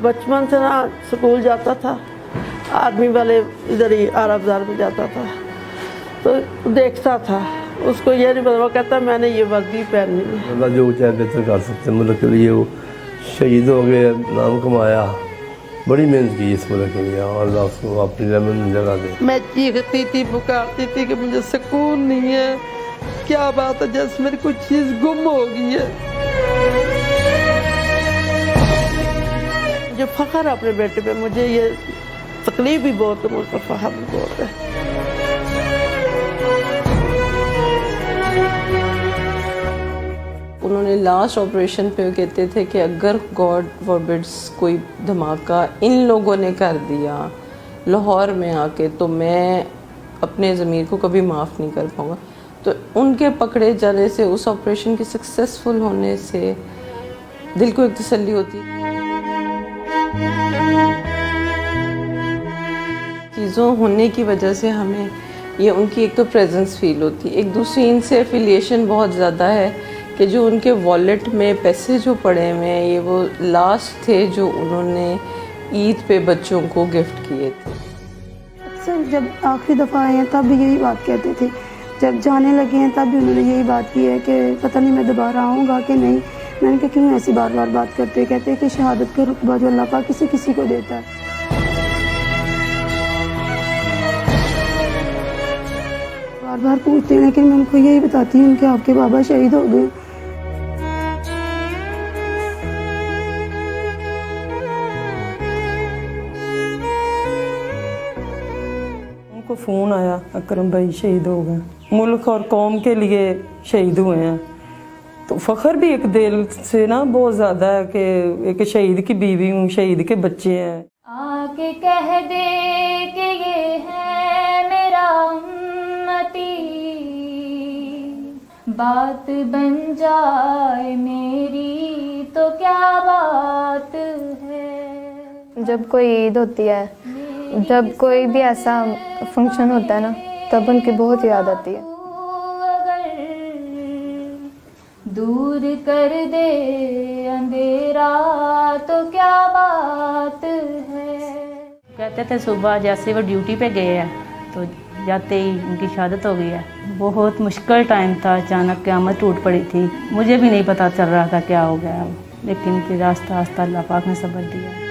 बचपन से ना स्कूल जाता था, आर्मी वाले इधर ही आरा बाजार में जाता था, तो देखता था। उसको ये नहीं पता, वो कहता मैंने ये वर्दी पहननी है। अल्लाह जो चाहे बेहतर कर सकते हैं। मुल्क के लिए वो शहीद हो गए, नाम कमाया, बड़ी मेहनत की इस मुल्क के लिए, और अल्लाह उसको अपनी रहमत में जगह दे। मैं चीखती थी, पुकारती थी कि मुझे सुकून नहीं है, क्या बात है, जैसे मेरी कुछ चीज़ गुम हो गई है। मुझे फ़ख्र है अपने बेटे पे, मुझे ये तकलीफ भी बहुत है, मुझको फ़ख्र भी बहुत है। उन्होंने लास्ट ऑपरेशन पे कहते थे कि अगर गॉड फॉरबिड्स कोई धमाका इन लोगों ने कर दिया लाहौर में आके, तो मैं अपने ज़मीर को कभी माफ़ नहीं कर पाऊँगा। तो उनके पकड़े जाने से, उस ऑपरेशन के सक्सेसफुल होने से दिल को एक तसल्ली होती है। चीज़ों होने की वजह से हमें ये उनकी एक तो प्रेजेंस फील होती है, एक दूसरी इनसे एफिलिएशन बहुत ज़्यादा है कि जो उनके वॉलेट में पैसे जो पड़े हुए हैं, ये वो लास्ट थे जो उन्होंने ईद पे बच्चों को गिफ्ट किए थे। अक्सर जब आखिरी दफ़ा आए हैं तब भी यही बात कहते थे, जब जाने लगे हैं तब भी उन्होंने यही बात की है कि पता नहीं मैं दोबारा आऊँगा कि नहीं। मैंने कहा क्यों ऐसी बार बार बात करते, कहते हैं कि शहादत का रुतबा जो अल्लाह पाक किसी किसी को देता है। बार बार पूछते हैं, लेकिन मैं उनको यही बताती हूँ कि आपके बाबा शहीद हो गए। उनको फ़ोन आया, अकरम भाई शहीद हो गए, मुल्क और कौम के लिए शहीद हुए हैं। तो फ़ख्र भी एक दिल से ना बहुत ज़्यादा है कि एक शहीद की बीवी हूँ, शहीद के बच्चे हैं। आके कह दे कि ये है मेरा उम्मती, बात बन जाए मेरी तो क्या बात है। जब कोई ईद होती है, जब कोई भी ऐसा फंक्शन होता है ना, तब उनकी बहुत याद आती है। दूर कर दे अंधेरा तो क्या बात है। कहते थे सुबह जैसे वो ड्यूटी पे गए हैं तो जाते ही उनकी शहादत हो गई है। बहुत मुश्किल टाइम था, अचानक क़यामत टूट पड़ी थी, मुझे भी नहीं पता चल रहा था क्या हो गया, लेकिन फिर आस्ता आस्ता अल्लाह पाक ने सब्र दिया।